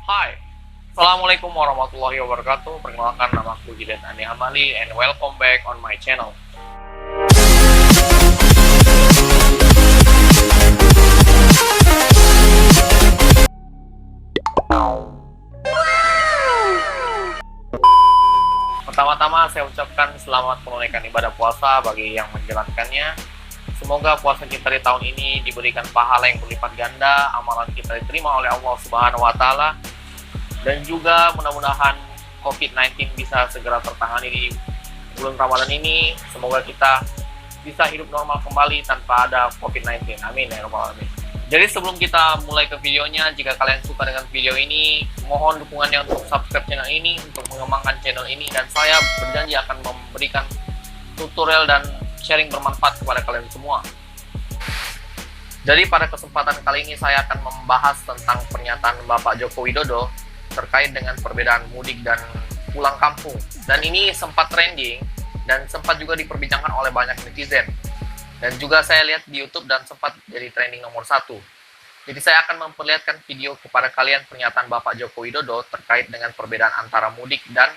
Hai, Assalamualaikum warahmatullahi wabarakatuh. Perkenalkan, nama aku Jidan Ani Amali and welcome back on my channel. Pertama-tama saya ucapkan selamat menunaikan ibadah puasa bagi yang menjalankannya. Semoga puasa kita di tahun ini diberikan pahala yang berlipat ganda, amalan kita diterima oleh Allah Subhanahu wa Ta'ala, dan juga mudah-mudahan COVID-19 bisa segera tertangani di bulan Ramadan ini. Semoga kita bisa hidup normal kembali tanpa ada COVID-19. Amin ya rabbal alamin. Jadi sebelum kita mulai ke videonya, jika kalian suka dengan video ini, mohon dukungannya untuk subscribe channel ini untuk mengembangkan channel ini, dan saya berjanji akan memberikan tutorial dan sharing bermanfaat kepada kalian semua. Jadi pada kesempatan kali ini saya akan membahas tentang pernyataan Bapak Joko Widodo terkait dengan perbedaan mudik dan pulang kampung. Dan ini sempat trending dan sempat juga diperbincangkan oleh banyak netizen. Dan juga saya lihat di YouTube dan sempat jadi trending nomor 1. Jadi saya akan memperlihatkan video kepada kalian pernyataan Bapak Joko Widodo terkait dengan perbedaan antara mudik dan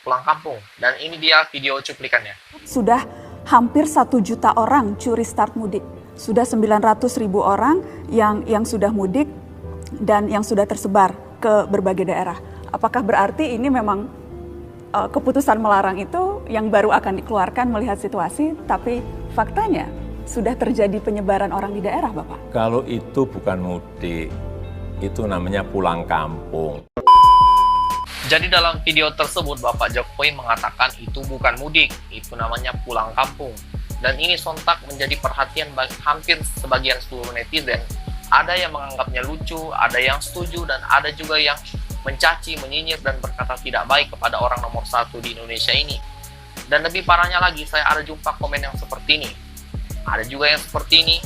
pulang kampung. Dan ini dia video cuplikannya. Sudah hampir 1 juta orang curi start mudik. Sudah 900.000 orang yang sudah mudik dan yang sudah tersebar ke berbagai daerah. Apakah berarti ini memang keputusan melarang itu yang baru akan dikeluarkan melihat situasi, tapi faktanya sudah terjadi penyebaran orang di daerah, Bapak? Kalau itu bukan mudik, itu namanya pulang kampung. Jadi dalam video tersebut Bapak Jokowi mengatakan itu bukan mudik, itu namanya pulang kampung. Dan ini sontak menjadi perhatian bagi hampir sebagian seluruh netizen. Ada yang menganggapnya lucu, ada yang setuju, dan ada juga yang mencaci, menyinyir, dan berkata tidak baik kepada orang nomor 1 di Indonesia ini. Dan lebih parahnya lagi, saya ada jumpa komen yang seperti ini. Ada juga yang seperti ini.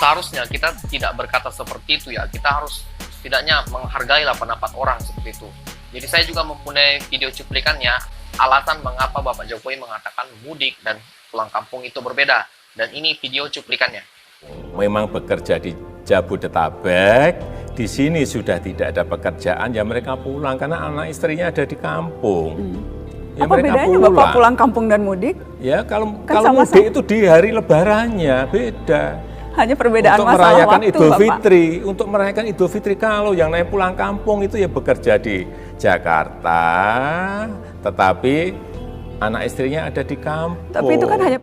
Seharusnya kita tidak berkata seperti itu ya. Kita harus setidaknya menghargailah pendapat orang seperti itu. Jadi saya juga mempunyai video cuplikannya, alasan mengapa Bapak Jokowi mengatakan mudik dan pulang kampung itu berbeda. Dan ini video cuplikannya. Memang bekerja di Jabodetabek, di sini sudah tidak ada pekerjaan, ya mereka pulang karena anak istrinya ada di kampung. Ya, apa bedanya Bapak pulang kampung dan mudik? Ya kalau sama-sama. Mudik itu di hari lebarannya beda. Hanya perbedaan Untuk masalah merayakan waktu, Idul Bapak. Fitri, untuk merayakan Idul Fitri, kalau yang naik pulang kampung itu ya bekerja di Jakarta, tetapi anak istrinya ada di kampung. Tapi itu kan hanya...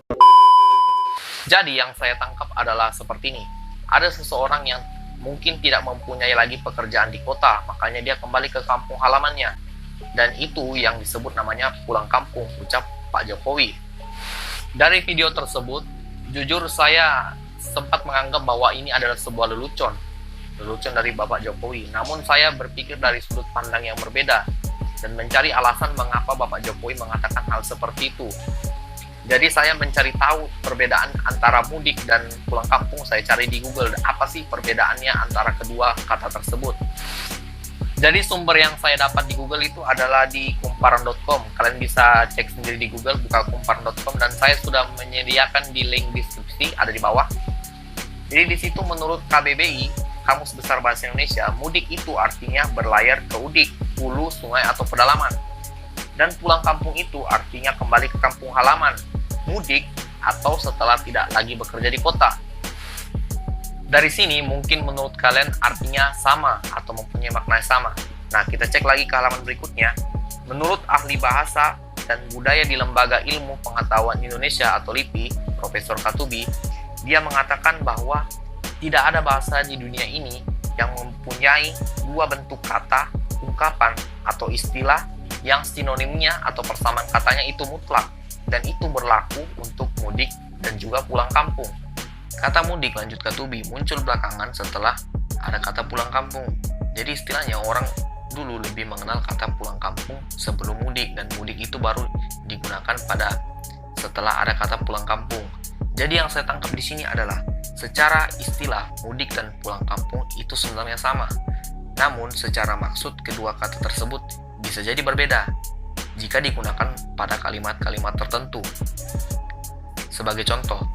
Jadi yang saya tangkap adalah seperti ini. Ada seseorang yang mungkin tidak mempunyai lagi pekerjaan di kota, makanya dia kembali ke kampung halamannya. Dan itu yang disebut namanya pulang kampung, ucap Pak Jokowi. Dari video tersebut, jujur saya sempat menganggap bahwa ini adalah sebuah lelucon dari Bapak Jokowi. Namun saya berpikir dari sudut pandang yang berbeda dan mencari alasan mengapa Bapak Jokowi mengatakan hal seperti itu. Jadi saya mencari tahu perbedaan antara mudik dan pulang kampung. Saya cari di Google, apa sih perbedaannya antara kedua kata tersebut. Jadi sumber yang saya dapat di Google itu adalah di kumparan.com. Kalian bisa cek sendiri di Google, buka kumparan.com, dan saya sudah menyediakan di link deskripsi, ada di bawah. Jadi di situ menurut KBBI, Kamus Besar Bahasa Indonesia, mudik itu artinya berlayar ke udik, hulu, sungai, atau pedalaman. Dan pulang kampung itu artinya kembali ke kampung halaman, mudik, atau setelah tidak lagi bekerja di kota. Dari sini mungkin menurut kalian artinya sama atau mempunyai makna sama. Nah, kita cek lagi ke halaman berikutnya. Menurut ahli bahasa dan budaya di Lembaga Ilmu Pengetahuan Indonesia atau LIPI, Profesor Katubi, dia mengatakan bahwa tidak ada bahasa di dunia ini yang mempunyai dua bentuk kata, ungkapan, atau istilah yang sinonimnya atau persamaan katanya itu mutlak, dan itu berlaku untuk mudik dan juga pulang kampung. Kata mudik, lanjut Katubi, muncul belakangan setelah ada kata pulang kampung. Jadi istilahnya orang dulu lebih mengenal kata pulang kampung sebelum mudik, dan mudik itu baru digunakan pada setelah ada kata pulang kampung. Jadi yang saya tangkap di sini adalah secara istilah mudik dan pulang kampung itu sebenarnya sama. Namun secara maksud kedua kata tersebut bisa jadi berbeda. jika digunakan pada kalimat-kalimat tertentu. Sebagai contoh,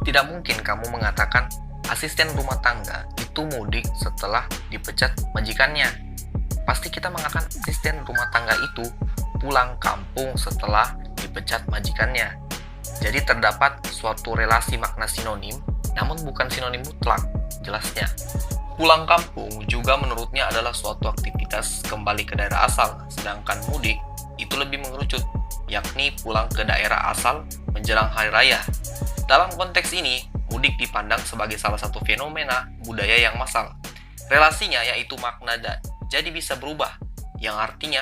tidak mungkin kamu mengatakan asisten rumah tangga itu mudik setelah dipecat majikannya. Pasti kita mengatakan asisten rumah tangga itu pulang kampung setelah dipecat majikannya. Jadi terdapat suatu relasi makna sinonim, namun bukan sinonim mutlak, jelasnya. Pulang kampung juga menurutnya adalah suatu aktivitas kembali ke daerah asal, sedangkan mudik itu lebih mengerucut, yakni pulang ke daerah asal menjelang hari raya. Dalam konteks ini, mudik dipandang sebagai salah satu fenomena budaya yang massal. Relasinya yaitu makna jadi bisa berubah, yang artinya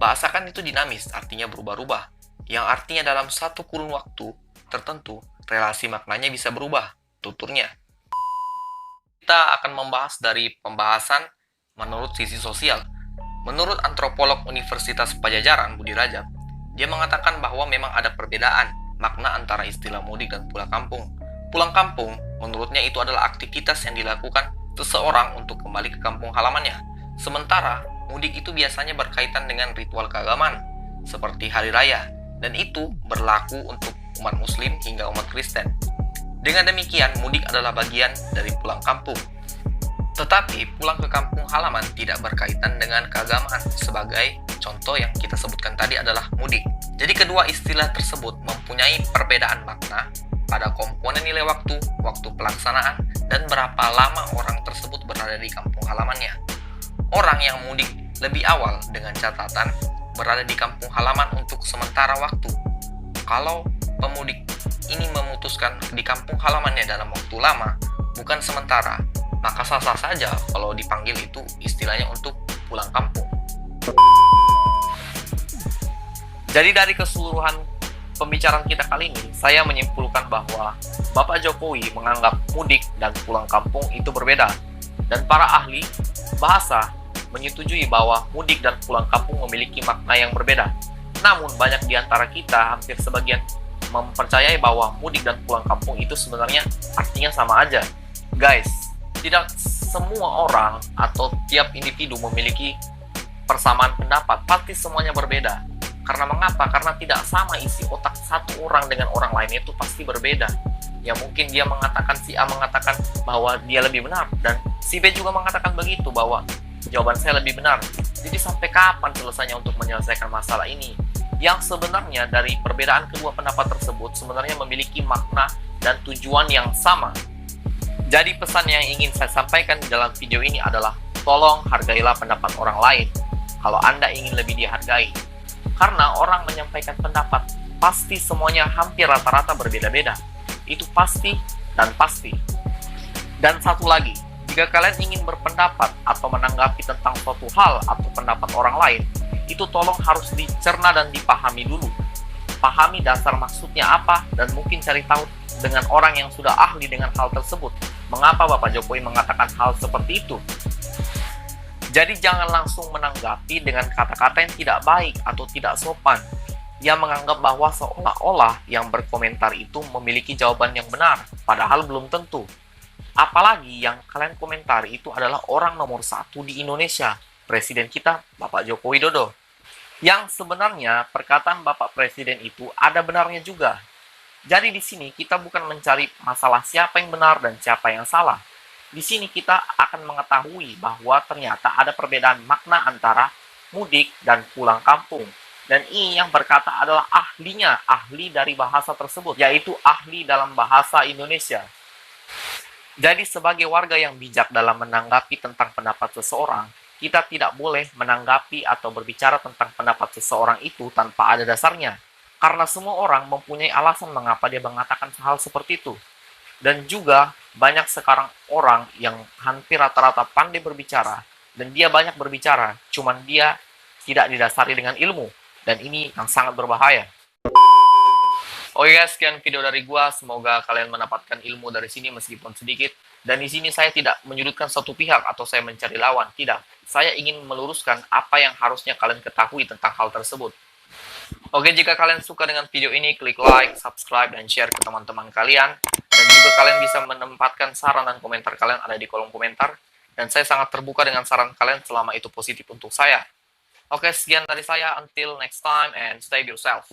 bahasa kan itu dinamis, artinya berubah-ubah. Yang artinya dalam satu kurun waktu tertentu, relasi maknanya bisa berubah, tuturnya. Kita akan membahas dari pembahasan menurut sisi sosial. Menurut antropolog Universitas Padjadjaran, Budi Rajab, dia mengatakan bahwa memang ada perbedaan makna antara istilah mudik dan pulang kampung. Pulang kampung, menurutnya itu adalah aktivitas yang dilakukan seseorang untuk kembali ke kampung halamannya. Sementara, mudik itu biasanya berkaitan dengan ritual keagamaan, seperti hari raya, dan itu berlaku untuk umat muslim hingga umat Kristen. Dengan demikian, mudik adalah bagian dari pulang kampung. Tetapi, pulang ke kampung halaman tidak berkaitan dengan keagamaan. Sebagai contoh yang kita sebutkan tadi adalah mudik. Jadi kedua istilah tersebut mempunyai perbedaan makna pada komponen nilai waktu, waktu pelaksanaan, dan berapa lama orang tersebut berada di kampung halamannya. Orang yang mudik lebih awal dengan catatan berada di kampung halaman untuk sementara waktu. Kalau pemudik ini memutuskan di kampung halamannya dalam waktu lama, bukan sementara, maka sah-sah saja kalau dipanggil itu istilahnya untuk pulang kampung. Jadi dari keseluruhan pembicaraan kita kali ini, saya menyimpulkan bahwa Bapak Jokowi menganggap mudik dan pulang kampung itu berbeda. Dan para ahli bahasa menyetujui bahwa mudik dan pulang kampung memiliki makna yang berbeda. Namun banyak di antara kita, hampir sebagian, mempercayai bahwa mudik dan pulang kampung itu sebenarnya artinya sama aja. Guys, tidak semua orang atau tiap individu memiliki persamaan pendapat, pasti semuanya berbeda. Karena mengapa? Karena tidak sama isi otak satu orang dengan orang lain, itu pasti berbeda. Ya mungkin dia mengatakan, si A mengatakan bahwa dia lebih benar, dan si B juga mengatakan begitu, bahwa jawaban saya lebih benar. Jadi sampai kapan selesainya untuk menyelesaikan masalah ini? Yang sebenarnya dari perbedaan kedua pendapat tersebut sebenarnya memiliki makna dan tujuan yang sama. Jadi pesan yang ingin saya sampaikan di dalam video ini adalah tolong hargailah pendapat orang lain kalau Anda ingin lebih dihargai. Karena orang menyampaikan pendapat pasti semuanya hampir rata-rata berbeda-beda. Itu pasti dan pasti. Dan satu lagi, jika kalian ingin berpendapat atau menanggapi tentang suatu hal atau pendapat orang lain, itu tolong harus dicerna dan dipahami dulu. Pahami dasar maksudnya apa, dan mungkin cari tahu dengan orang yang sudah ahli dengan hal tersebut. Mengapa Bapak Jokowi mengatakan hal seperti itu? Jadi jangan langsung menanggapi dengan kata-kata yang tidak baik atau tidak sopan, yang menganggap bahwa seolah-olah yang berkomentar itu memiliki jawaban yang benar, padahal belum tentu. Apalagi yang kalian komentari itu adalah orang nomor 1 di Indonesia, Presiden kita, Bapak Joko Widodo. Yang sebenarnya perkataan Bapak Presiden itu ada benarnya juga. Jadi di sini kita bukan mencari masalah siapa yang benar dan siapa yang salah. Di sini kita akan mengetahui bahwa ternyata ada perbedaan makna antara mudik dan pulang kampung. Dan ini yang berkata adalah ahlinya, ahli dari bahasa tersebut, yaitu ahli dalam bahasa Indonesia. Jadi sebagai warga yang bijak dalam menanggapi tentang pendapat seseorang, kita tidak boleh menanggapi atau berbicara tentang pendapat seseorang itu tanpa ada dasarnya. Karena semua orang mempunyai alasan mengapa dia mengatakan hal seperti itu. Dan juga banyak sekarang orang yang hampir rata-rata pandai berbicara, dan dia banyak berbicara, cuman dia tidak didasari dengan ilmu. Dan ini yang sangat berbahaya. Oke guys, sekian video dari gua. Semoga kalian mendapatkan ilmu dari sini meskipun sedikit. Dan di sini saya tidak menyudutkan satu pihak atau saya mencari lawan. Tidak. Saya ingin meluruskan apa yang harusnya kalian ketahui tentang hal tersebut. Oke, jika kalian suka dengan video ini, klik like, subscribe, dan share ke teman-teman kalian. Dan juga kalian bisa menempatkan saran dan komentar kalian ada di kolom komentar. Dan saya sangat terbuka dengan saran kalian selama itu positif untuk saya. Oke, sekian dari saya. Until next time and stay yourself.